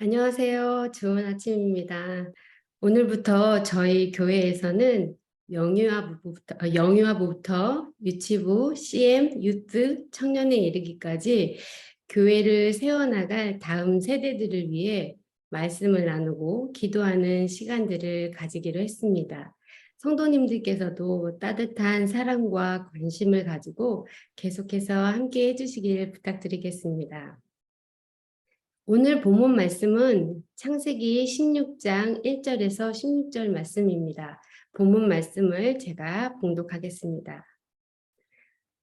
안녕하세요. 좋은 아침입니다. 오늘부터 저희 교회에서는 영유아부부터 유치부, CM, 유트, 청년에 이르기까지 교회를 세워나갈 다음 세대들을 위해 말씀을 나누고 기도하는 시간들을 가지기로 했습니다. 성도님들께서도 따뜻한 사랑과 관심을 가지고 계속해서 함께 해주시길 부탁드리겠습니다. 오늘 본문 말씀은 창세기 16장 1절에서 16절 말씀입니다. 본문 말씀을 제가 봉독하겠습니다.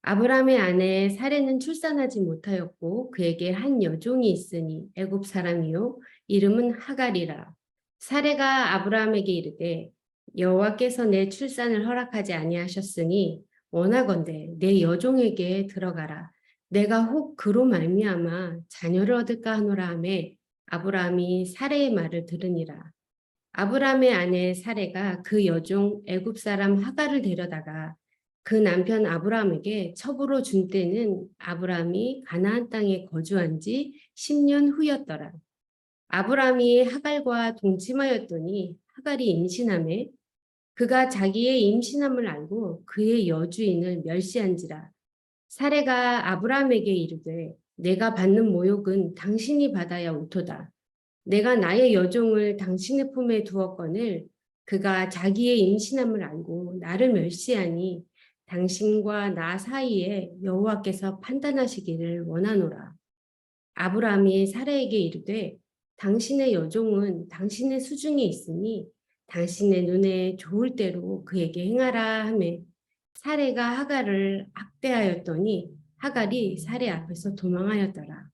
아브라함의 아내 사레는 출산하지 못하였고 그에게 한 여종이 있으니 애굽 사람이요 이름은 하갈이라. 사레가 아브라함에게 이르되 여호와께서 내 출산을 허락하지 아니하셨으니 원하건대 내 여종에게 들어가라. 내가 혹 그로 말미암아 자녀를 얻을까 하노라 하매 아브라함이 사레의 말을 들으니라. 아브라함의 아내 사레가 그 여종 애굽 사람 하갈을 데려다가 그 남편 아브라함에게 첩으로 준 때는 아브라함이 가나안 땅에 거주한 지 10년 후였더라. 아브라함이 하갈과 동침하였더니 하갈이 임신하매 그가 자기의 임신함을 알고 그의 여주인을 멸시한지라. 사레가 아브라함에게 이르되 내가 받는 모욕은 당신이 받아야 옳도다. 내가 나의 여종을 당신의 품에 두었거늘 그가 자기의 임신함을 알고 나를 멸시하니 당신과 나 사이에 여호와께서 판단하시기를 원하노라. 아브라함이 사라에게 이르되 당신의 여종은 당신의 수중에 있으니 당신의 눈에 좋을 대로 그에게 행하라 하매 사레가 하갈을 학대하였더니 하갈이 사레 앞에서 도망하였더라.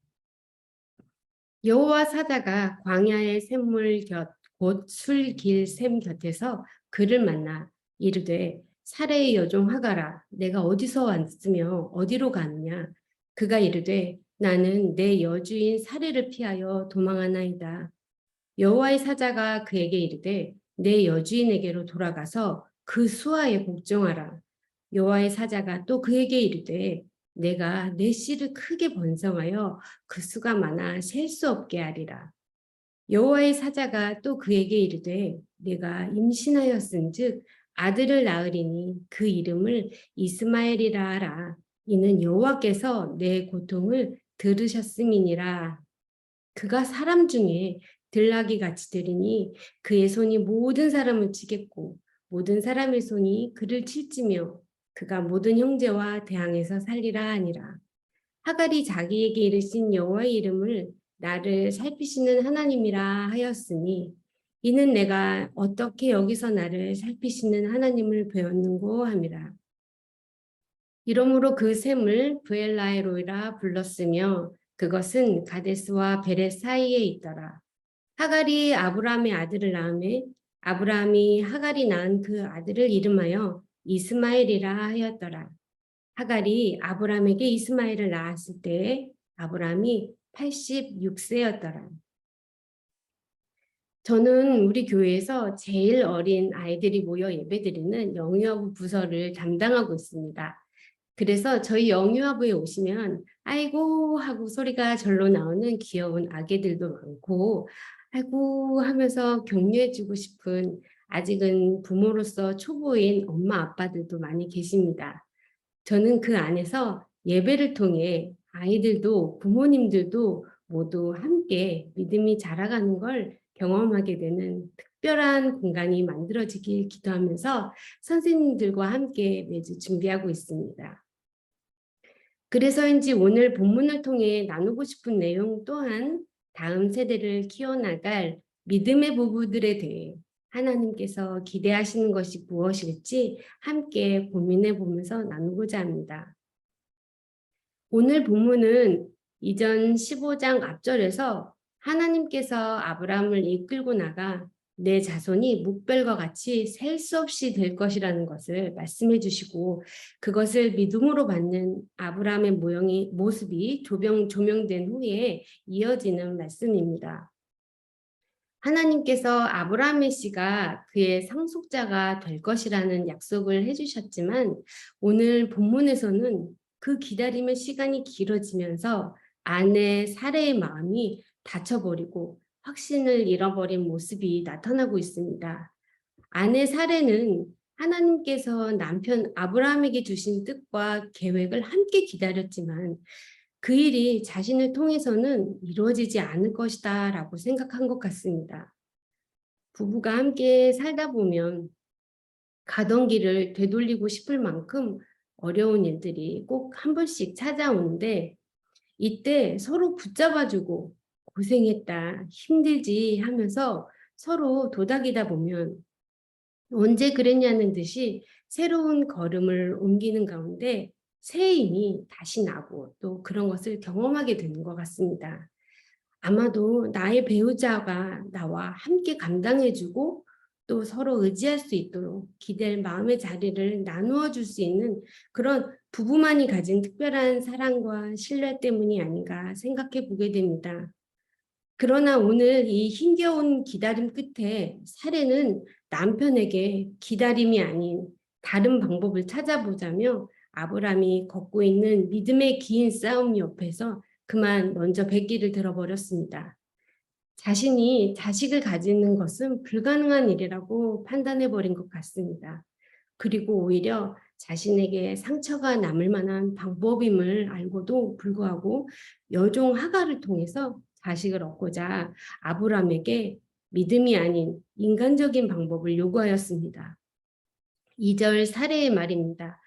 여호와 사자가 광야의 샘물 곁 곧 술길 샘 곁에서 그를 만나 이르되 사레의 여종 하갈아 내가 어디서 왔으며 어디로 가느냐 그가 이르되 나는 내 여주인 사레를 피하여 도망하나이다. 여호와의 사자가 그에게 이르되 내 여주인에게로 돌아가서 그 수하에 복종하라. 여호와의 사자가 또 그에게 이르되 내가 내 씨를 크게 번성하여 그 수가 많아 셀 수 없게 하리라. 여호와의 사자가 또 그에게 이르되 내가 임신하였은즉 아들을 낳으리니 그 이름을 이스마엘이라 하라. 이는 여호와께서 내 고통을 들으셨음이니라. 그가 사람 중에 들나귀 같이 들으니 그의 손이 모든 사람을 치겠고 모든 사람의 손이 그를 칠지며 그가 모든 형제와 대항해서 살리라 하니라. 하갈이 자기에게 이르신 여호와의 이름을 나를 살피시는 하나님이라 하였으니 이는 내가 어떻게 여기서 나를 살피시는 하나님을 배웠는고 함이라. 이러므로 그 샘을 브엘라헤로이라 불렀으며 그것은 가데스와 베렛 사이에 있더라. 하갈이 아브라함의 아들을 낳음에 아브라함이 하갈이 낳은 그 아들을 이름하여 이스마엘이라 하였더라. 하갈이 아브라함에게 이스마엘을 낳았을 때에 아브라함이 86세였더라. 저는 우리 교회에서 제일 어린 아이들이 모여 예배드리는 영유아부 부서를 담당하고 있습니다. 그래서 저희 영유아부에 오시면 아이고 하고 소리가 절로 나오는 귀여운 아기들도 많고 아이고 하면서 격려해주고 싶은 아직은 부모로서 초보인 엄마 아빠들도 많이 계십니다. 저는 그 안에서 예배를 통해 아이들도 부모님들도 모두 함께 믿음이 자라가는 걸 경험하게 되는 특별한 공간이 만들어지길 기도하면서 선생님들과 함께 매주 준비하고 있습니다. 그래서인지 오늘 본문을 통해 나누고 싶은 내용 또한 다음 세대를 키워나갈 믿음의 부부들에 대해 하나님께서 기대하시는 것이 무엇일지 함께 고민해 보면서 나누고자 합니다. 오늘 본문은 이전 15장 앞절에서 하나님께서 아브라함을 이끌고 나가 내 자손이 묵별과 같이 셀 수 없이 될 것이라는 것을 말씀해 주시고 그것을 믿음으로 받는 아브라함의 모습이 조명된 후에 이어지는 말씀입니다. 하나님께서 아브라함의 씨가 그의 상속자가 될 것이라는 약속을 해주셨지만 오늘 본문에서는 그 기다림의 시간이 길어지면서 아내 사레의 마음이 닫혀버리고 확신을 잃어버린 모습이 나타나고 있습니다. 아내 사례는 하나님께서 남편 아브라함에게 주신 뜻과 계획을 함께 기다렸지만 그 일이 자신을 통해서는 이루어지지 않을 것이다 라고 생각한 것 같습니다. 부부가 함께 살다 보면 가던 길을 되돌리고 싶을 만큼 어려운 일들이 꼭 한 번씩 찾아오는데 이때 서로 붙잡아주고 고생했다, 힘들지 하면서 서로 도닥이다 보면 언제 그랬냐는 듯이 새로운 걸음을 옮기는 가운데 새 힘이 다시 나고 또 그런 것을 경험하게 되는 것 같습니다. 아마도 나의 배우자가 나와 함께 감당해주고 또 서로 의지할 수 있도록 기댈 마음의 자리를 나누어 줄 수 있는 그런 부부만이 가진 특별한 사랑과 신뢰 때문이 아닌가 생각해 보게 됩니다. 그러나 오늘 이 힘겨운 기다림 끝에 사례는 남편에게 기다림이 아닌 다른 방법을 찾아보자며 아브라함이 걷고 있는 믿음의 긴 싸움 옆에서 그만 먼저 배기를 들어버렸습니다. 자신이 자식을 가지는 것은 불가능한 일이라고 판단해버린 것 같습니다. 그리고 오히려 자신에게 상처가 남을 만한 방법임을 알고도 불구하고 여종 하가를 통해서 자식을 얻고자 아브라함에게 믿음이 아닌 인간적인 방법을 요구하였습니다. 2절 사례의 말입니다.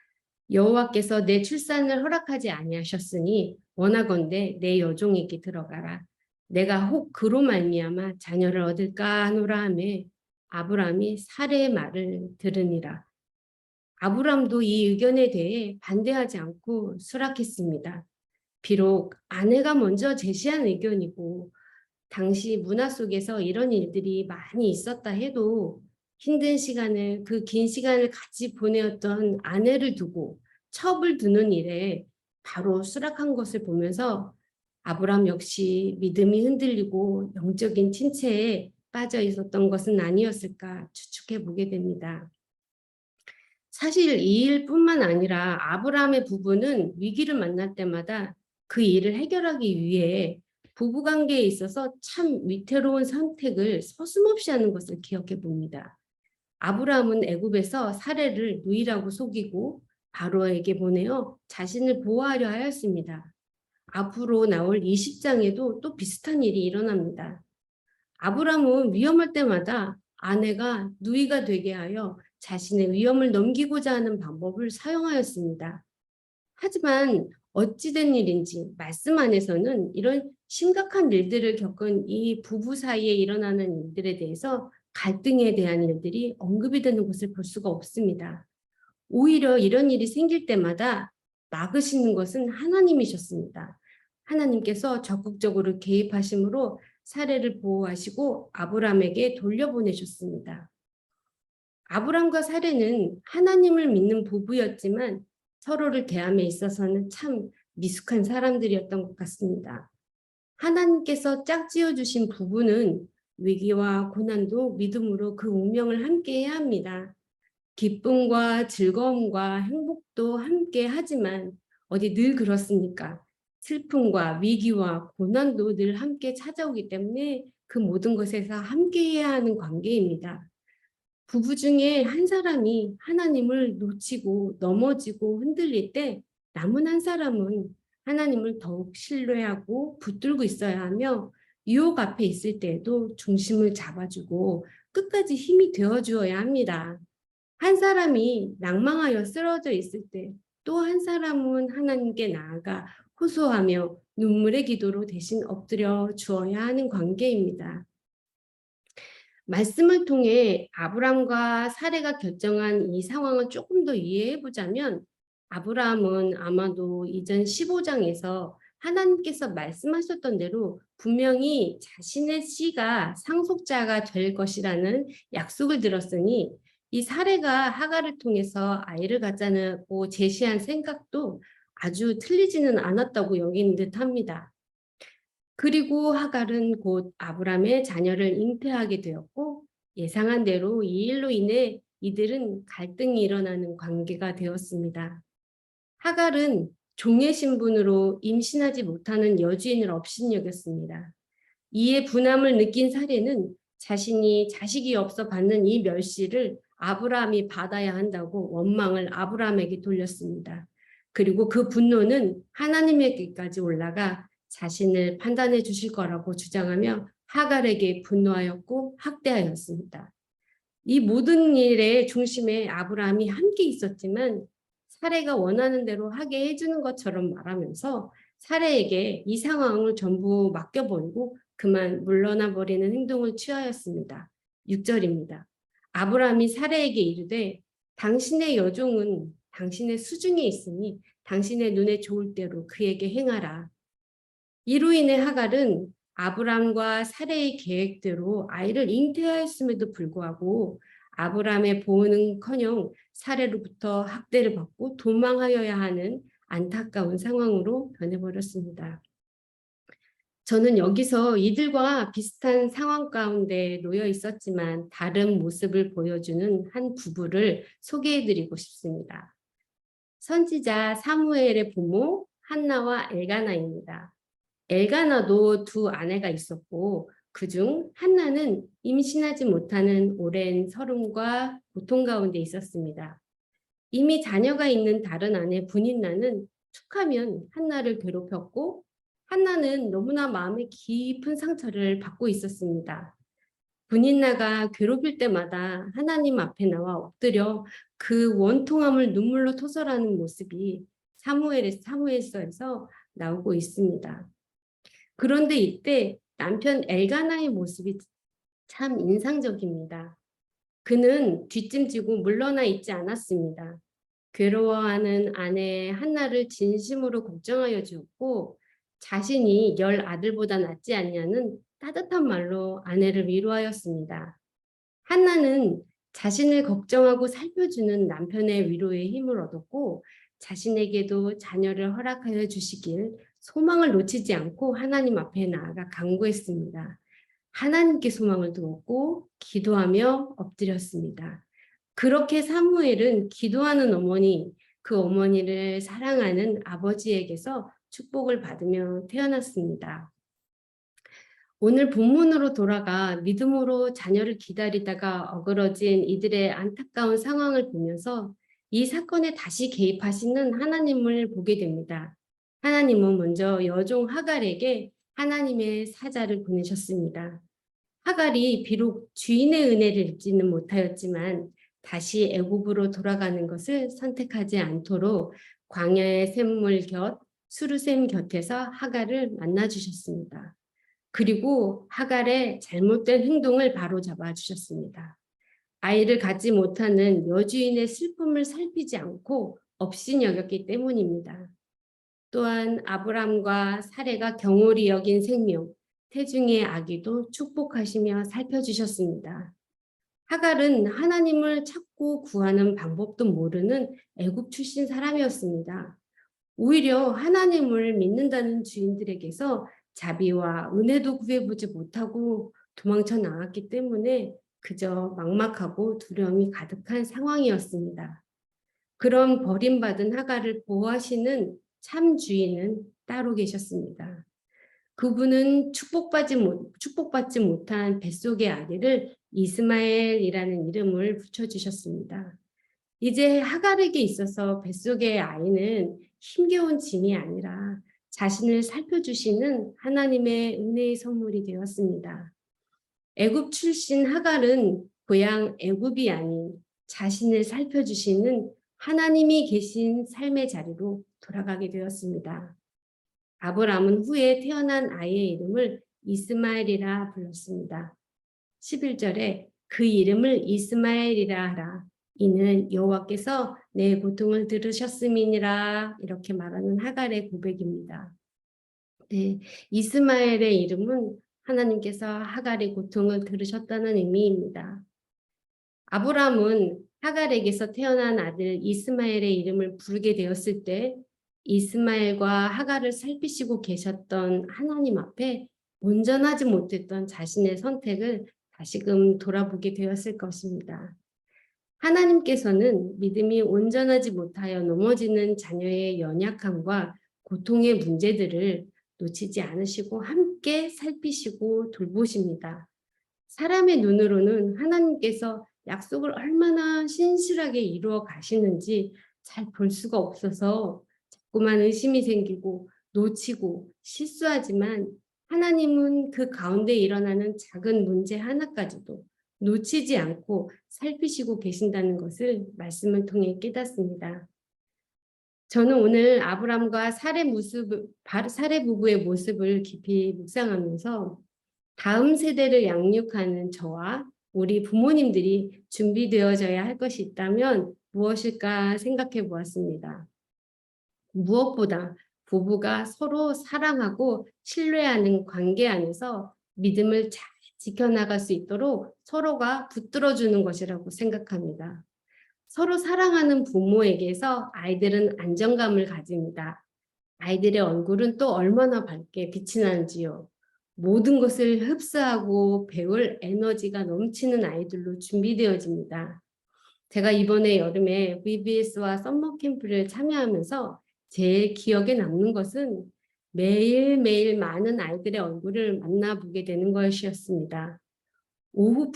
여호와께서 내 출산을 허락하지 아니하셨으니 원하건대 내 여종에게 들어가라. 내가 혹 그로 말미암아 자녀를 얻을까 하노라 하매 아브라함이 사례의 말을 들으니라. 아브라함도 이 의견에 대해 반대하지 않고 수락했습니다. 비록 아내가 먼저 제시한 의견이고 당시 문화 속에서 이런 일들이 많이 있었다 해도 힘든 시간을 그 긴 시간을 같이 보내었던 아내를 두고 첩을 두는 일에 바로 수락한 것을 보면서 아브라함 역시 믿음이 흔들리고 영적인 침체에 빠져 있었던 것은 아니었을까 추측해 보게 됩니다. 사실 이 일뿐만 아니라 아브라함의 부부는 위기를 만날 때마다 그 일을 해결하기 위해 부부관계에 있어서 참 위태로운 선택을 서슴없이 하는 것을 기억해 봅니다. 아브라함은 애굽에서 사례를 누이라고 속이고 바로에게 보내어 자신을 보호하려 하였습니다. 앞으로 나올 20장에도 또 비슷한 일이 일어납니다. 아브라함은 위험할 때마다 아내가 누이가 되게 하여 자신의 위험을 넘기고자 하는 방법을 사용하였습니다. 하지만 어찌된 일인지 말씀 안에서는 이런 심각한 일들을 겪은 이 부부 사이에 일어나는 일들에 대해서 갈등에 대한 일들이 언급이 되는 것을 볼 수가 없습니다. 오히려 이런 일이 생길 때마다 막으시는 것은 하나님이셨습니다. 하나님께서 적극적으로 개입하심으로 사례를 보호하시고 아브라함에게 돌려보내셨습니다. 아브라함과 사례는 하나님을 믿는 부부였지만 서로를 대함에 있어서는 참 미숙한 사람들이었던 것 같습니다. 하나님께서 짝지어 주신 부부는 위기와 고난도 믿음으로 그 운명을 함께 해야 합니다. 기쁨과 즐거움과 행복도 함께 하지만 어디 늘 그렇습니까? 슬픔과 위기와 고난도 늘 함께 찾아오기 때문에 그 모든 것에서 함께 해야 하는 관계입니다. 부부 중에 한 사람이 하나님을 놓치고 넘어지고 흔들릴 때 남은 한 사람은 하나님을 더욱 신뢰하고 붙들고 있어야 하며 유혹 앞에 있을 때에도 중심을 잡아주고 끝까지 힘이 되어주어야 합니다. 한 사람이 낭망하여 쓰러져 있을 때 또 한 사람은 하나님께 나아가 호소하며 눈물의 기도로 대신 엎드려 주어야 하는 관계입니다. 말씀을 통해 아브라함과 사례가 결정한 이 상황을 조금 더 이해해 보자면 아브라함은 아마도 이전 15장에서 하나님께서 말씀하셨던 대로 분명히 자신의 씨가 상속자가 될 것이라는 약속을 들었으니 이 사례가 하가를 통해서 아이를 갖자고 제시한 생각도 아주 틀리지는 않았다고 여기는 듯합니다. 그리고 하갈은 곧 아브람의 자녀를 잉태하게 되었고 예상한 대로 이 일로 인해 이들은 갈등이 일어나는 관계가 되었습니다. 하갈은 종의 신분으로 임신하지 못하는 여주인을 업신여겼습니다. 이에 분함을 느낀 사례는 자신이 자식이 없어 받는 이 멸시를 아브라함이 받아야 한다고 원망을 아브라함에게 돌렸습니다. 그리고 그 분노는 하나님에게까지 올라가 자신을 판단해 주실 거라고 주장하며 하갈에게 분노하였고 학대하였습니다. 이 모든 일의 중심에 아브라함이 함께 있었지만 사례가 원하는 대로 하게 해주는 것처럼 말하면서 사례에게 이 상황을 전부 맡겨버리고 그만 물러나 버리는 행동을 취하였습니다. 6절입니다. 아브라함이 사례에게 이르되 당신의 여종은 당신의 수중에 있으니 당신의 눈에 좋을 대로 그에게 행하라. 이로 인해 하갈은 아브람과 사레의 계획대로 아이를 잉태하였음에도 불구하고 아브람의 보호는커녕 사레로부터 학대를 받고 도망하여야 하는 안타까운 상황으로 변해버렸습니다. 저는 여기서 이들과 비슷한 상황 가운데 놓여 있었지만 다른 모습을 보여주는 한 부부를 소개해드리고 싶습니다. 선지자 사무엘의 부모 한나와 엘가나입니다. 엘가나도 두 아내가 있었고 그중 한나는 임신하지 못하는 오랜 서름과 고통 가운데 있었습니다. 이미 자녀가 있는 다른 아내 분인나는 툭하면 한나를 괴롭혔고 한나는 너무나 마음에 깊은 상처를 받고 있었습니다. 분인나가 괴롭힐 때마다 하나님 앞에 나와 엎드려 그 원통함을 눈물로 토설하는 모습이 사무엘서에서 나오고 있습니다. 그런데 이때 남편 엘가나의 모습이 참 인상적입니다. 그는 뒷짐지고 물러나 있지 않았습니다. 괴로워하는 아내 한나를 진심으로 걱정하여 주었고 자신이 10아들보다 낫지 않냐는 따뜻한 말로 아내를 위로하였습니다. 한나는 자신을 걱정하고 살펴주는 남편의 위로에 힘을 얻었고 자신에게도 자녀를 허락하여 주시길 소망을 놓치지 않고 하나님 앞에 나아가 간구했습니다. 하나님께 소망을 두었고 기도하며 엎드렸습니다. 그렇게 사무엘은 기도하는 어머니, 그 어머니를 사랑하는 아버지에게서 축복을 받으며 태어났습니다. 오늘 본문으로 돌아가 믿음으로 자녀를 기다리다가 어그러진 이들의 안타까운 상황을 보면서 이 사건에 다시 개입하시는 하나님을 보게 됩니다. 하나님은 먼저 여종 하갈에게 하나님의 사자를 보내셨습니다. 하갈이 비록 주인의 은혜를 입지는 못하였지만 다시 애굽으로 돌아가는 것을 선택하지 않도록 광야의 샘물 곁 수르샘 곁에서 하갈을 만나 주셨습니다. 그리고 하갈의 잘못된 행동을 바로잡아 주셨습니다. 아이를 갖지 못하는 여주인의 슬픔을 살피지 않고 없이 여겼기 때문입니다. 또한 아브람과 사레가 경홀히 여긴 생명, 태중의 아기도 축복하시며 살펴주셨습니다. 하갈은 하나님을 찾고 구하는 방법도 모르는 애굽 출신 사람이었습니다. 오히려 하나님을 믿는다는 주인들에게서 자비와 은혜도 구해보지 못하고 도망쳐 나왔기 때문에 그저 막막하고 두려움이 가득한 상황이었습니다. 그런 버림받은 하갈을 보호하시는 참 주인은 따로 계셨습니다. 그분은 축복받지 못한 뱃속의 아기를 이스마엘이라는 이름을 붙여주셨습니다. 이제 하갈에게 있어서 뱃속의 아이는 힘겨운 짐이 아니라 자신을 살펴주시는 하나님의 은혜의 선물이 되었습니다. 애굽 출신 하갈은 고향 애굽이 아닌 자신을 살펴주시는 하나님이 계신 삶의 자리로 돌아가게 되었습니다. 아브람은 후에 태어난 아이의 이름을 이스마엘이라 불렀습니다. 11절에 그 이름을 이스마엘이라 하라. 이는 여호와께서 내 고통을 들으셨음이니라. 이렇게 말하는 하갈의 고백입니다. 네, 이스마엘의 이름은 하나님께서 하갈의 고통을 들으셨다는 의미입니다. 아브람은 하갈에게서 태어난 아들 이스마엘의 이름을 부르게 되었을 때 이스마엘과 하갈을 살피시고 계셨던 하나님 앞에 온전하지 못했던 자신의 선택을 다시금 돌아보게 되었을 것입니다. 하나님께서는 믿음이 온전하지 못하여 넘어지는 자녀의 연약함과 고통의 문제들을 놓치지 않으시고 함께 살피시고 돌보십니다. 사람의 눈으로는 하나님께서 약속을 얼마나 신실하게 이루어 가시는지 잘 볼 수가 없어서 자꾸만 의심이 생기고 놓치고 실수하지만 하나님은 그 가운데 일어나는 작은 문제 하나까지도 놓치지 않고 살피시고 계신다는 것을 말씀을 통해 깨닫습니다. 저는 오늘 아브람과 사레 부부의 모습을 깊이 묵상하면서 다음 세대를 양육하는 저와 우리 부모님들이 준비되어져야 할 것이 있다면 무엇일까 생각해 보았습니다. 무엇보다 부부가 서로 사랑하고 신뢰하는 관계 안에서 믿음을 잘 지켜나갈 수 있도록 서로가 붙들어주는 것이라고 생각합니다. 서로 사랑하는 부모에게서 아이들은 안정감을 가집니다. 아이들의 얼굴은 또 얼마나 밝게 빛이 나는지요. 모든 것을 흡수하고 배울 에너지가 넘치는 아이들로 준비되어집니다. 제가 이번에 여름에 VBS와 썸머 캠프를 참여하면서 제일 기억에 남는 것은 매일매일 많은 아이들의 얼굴을 만나보게 되는 것이었습니다. 오후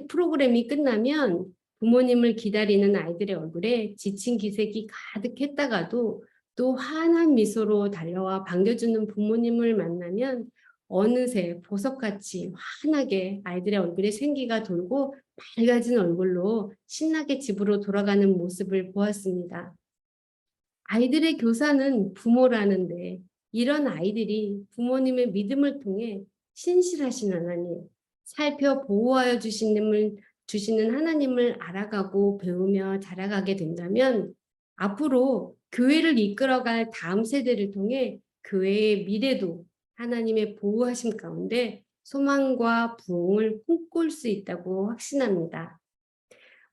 프로그램이 끝나면 부모님을 기다리는 아이들의 얼굴에 지친 기색이 가득했다가도 또 환한 미소로 달려와 반겨주는 부모님을 만나면 어느새 보석같이 환하게 아이들의 얼굴에 생기가 돌고 밝아진 얼굴로 신나게 집으로 돌아가는 모습을 보았습니다. 아이들의 교사는 부모라는데 이런 아이들이 부모님의 믿음을 통해 신실하신 하나님, 살펴 보호하여 주시는 하나님을 알아가고 배우며 자라가게 된다면 앞으로 교회를 이끌어갈 다음 세대를 통해 교회의 미래도 하나님의 보호하심 가운데 소망과 부흥을 꿈꿀 수 있다고 확신합니다.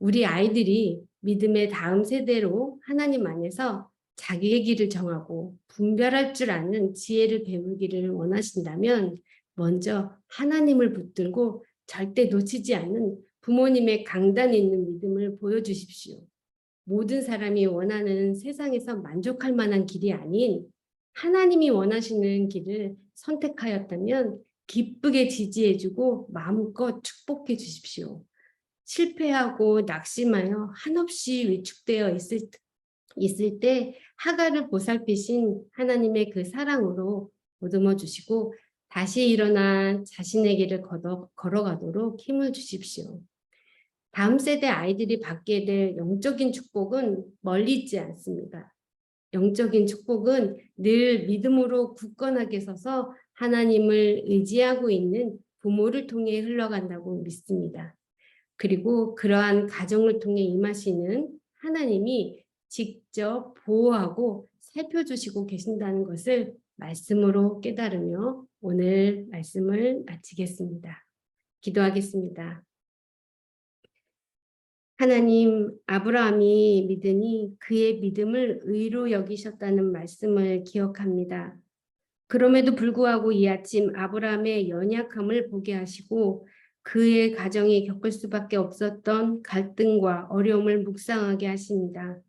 우리 아이들이 믿음의 다음 세대로 하나님 안에서 자기의 길을 정하고 분별할 줄 아는 지혜를 배우기를 원하신다면 먼저 하나님을 붙들고 절대 놓치지 않는 부모님의 강단 있는 믿음을 보여주십시오. 모든 사람이 원하는 세상에서 만족할 만한 길이 아닌 하나님이 원하시는 길을 선택하였다면 기쁘게 지지해주고 마음껏 축복해 주십시오. 실패하고 낙심하여 한없이 위축되어 있을 때 하갈을 보살피신 하나님의 그 사랑으로 보듬어 주시고 다시 일어나 자신의 길을 걸어가도록 힘을 주십시오. 다음 세대 아이들이 받게 될 영적인 축복은 멀리 있지 않습니다. 영적인 축복은 늘 믿음으로 굳건하게 서서 하나님을 의지하고 있는 부모를 통해 흘러간다고 믿습니다. 그리고 그러한 가정을 통해 임하시는 하나님이 직접 보호하고 살펴주시고 계신다는 것을 말씀으로 깨달으며 오늘 말씀을 마치겠습니다. 기도하겠습니다. 하나님, 아브라함이 믿으니 그의 믿음을 의로 여기셨다는 말씀을 기억합니다. 그럼에도 불구하고 이 아침 아브라함의 연약함을 보게 하시고 그의 가정이 겪을 수밖에 없었던 갈등과 어려움을 묵상하게 하십니다.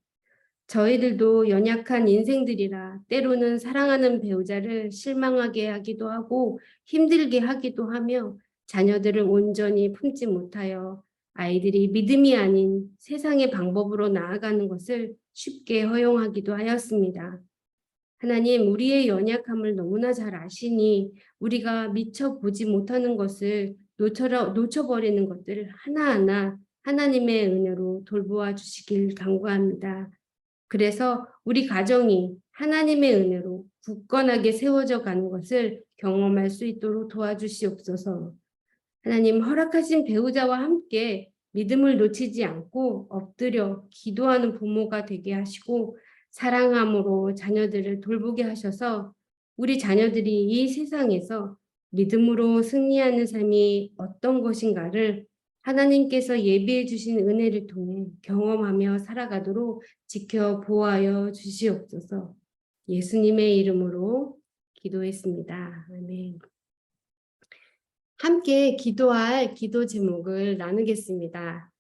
저희들도 연약한 인생들이라 때로는 사랑하는 배우자를 실망하게 하기도 하고 힘들게 하기도 하며 자녀들을 온전히 품지 못하여 아이들이 믿음이 아닌 세상의 방법으로 나아가는 것을 쉽게 허용하기도 하였습니다. 하나님, 우리의 연약함을 너무나 잘 아시니 우리가 미처 보지 못하는 것을 놓쳐버리는 것들을 하나하나 하나님의 은혜로 돌보아 주시길 간구합니다. 그래서 우리 가정이 하나님의 은혜로 굳건하게 세워져 가는 것을 경험할 수 있도록 도와주시옵소서. 하나님, 허락하신 배우자와 함께 믿음을 놓치지 않고 엎드려 기도하는 부모가 되게 하시고 사랑함으로 자녀들을 돌보게 하셔서 우리 자녀들이 이 세상에서 믿음으로 승리하는 삶이 어떤 것인가를 하나님께서 예비해 주신 은혜를 통해 경험하며 살아가도록 지켜 보호하여 주시옵소서. 예수님의 이름으로 기도했습니다. 아멘. 함께 기도할 기도 제목을 나누겠습니다.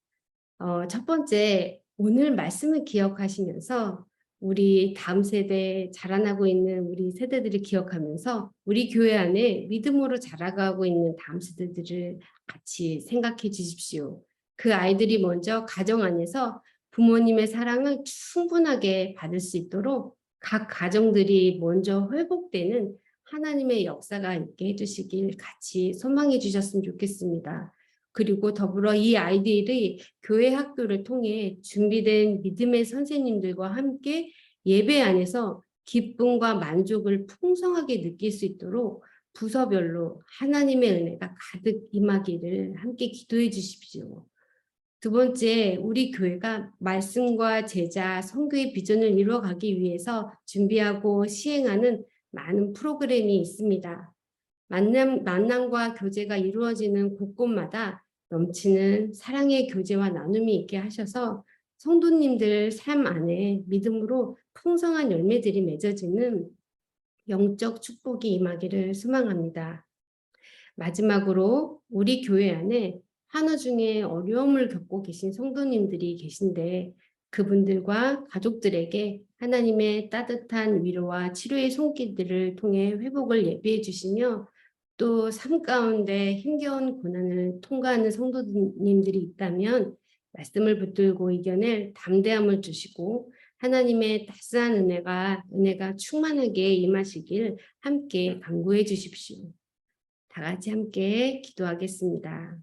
첫 번째, 오늘 말씀을 기억하시면서 우리 다음 세대 자라나고 있는 우리 세대들을 기억하면서 우리 교회 안에 믿음으로 자라가고 있는 다음 세대들을 같이 생각해 주십시오. 그 아이들이 먼저 가정 안에서 부모님의 사랑을 충분하게 받을 수 있도록 각 가정들이 먼저 회복되는 하나님의 역사가 있게 해주시길 같이 소망해 주셨으면 좋겠습니다. 그리고 더불어 이 아이들이 교회 학교를 통해 준비된 믿음의 선생님들과 함께 예배 안에서 기쁨과 만족을 풍성하게 느낄 수 있도록 부서별로 하나님의 은혜가 가득 임하기를 함께 기도해 주십시오. 두 번째, 우리 교회가 말씀과 제자, 선교의 비전을 이루어가기 위해서 준비하고 시행하는 많은 프로그램이 있습니다. 만남과 교제가 이루어지는 곳곳마다 넘치는 사랑의 교제와 나눔이 있게 하셔서 성도님들 삶 안에 믿음으로 풍성한 열매들이 맺어지는 영적 축복이 임하기를 소망합니다. 마지막으로 우리 교회 안에 한화 중에 어려움을 겪고 계신 성도님들이 계신데 그분들과 가족들에게 하나님의 따뜻한 위로와 치료의 손길들을 통해 회복을 예비해 주시며 또 삶 가운데 힘겨운 고난을 통과하는 성도님들이 있다면 말씀을 붙들고 이겨낼 담대함을 주시고 하나님의 따스한 은혜가 충만하게 임하시길 함께 간구해 주십시오. 다 같이 함께 기도하겠습니다.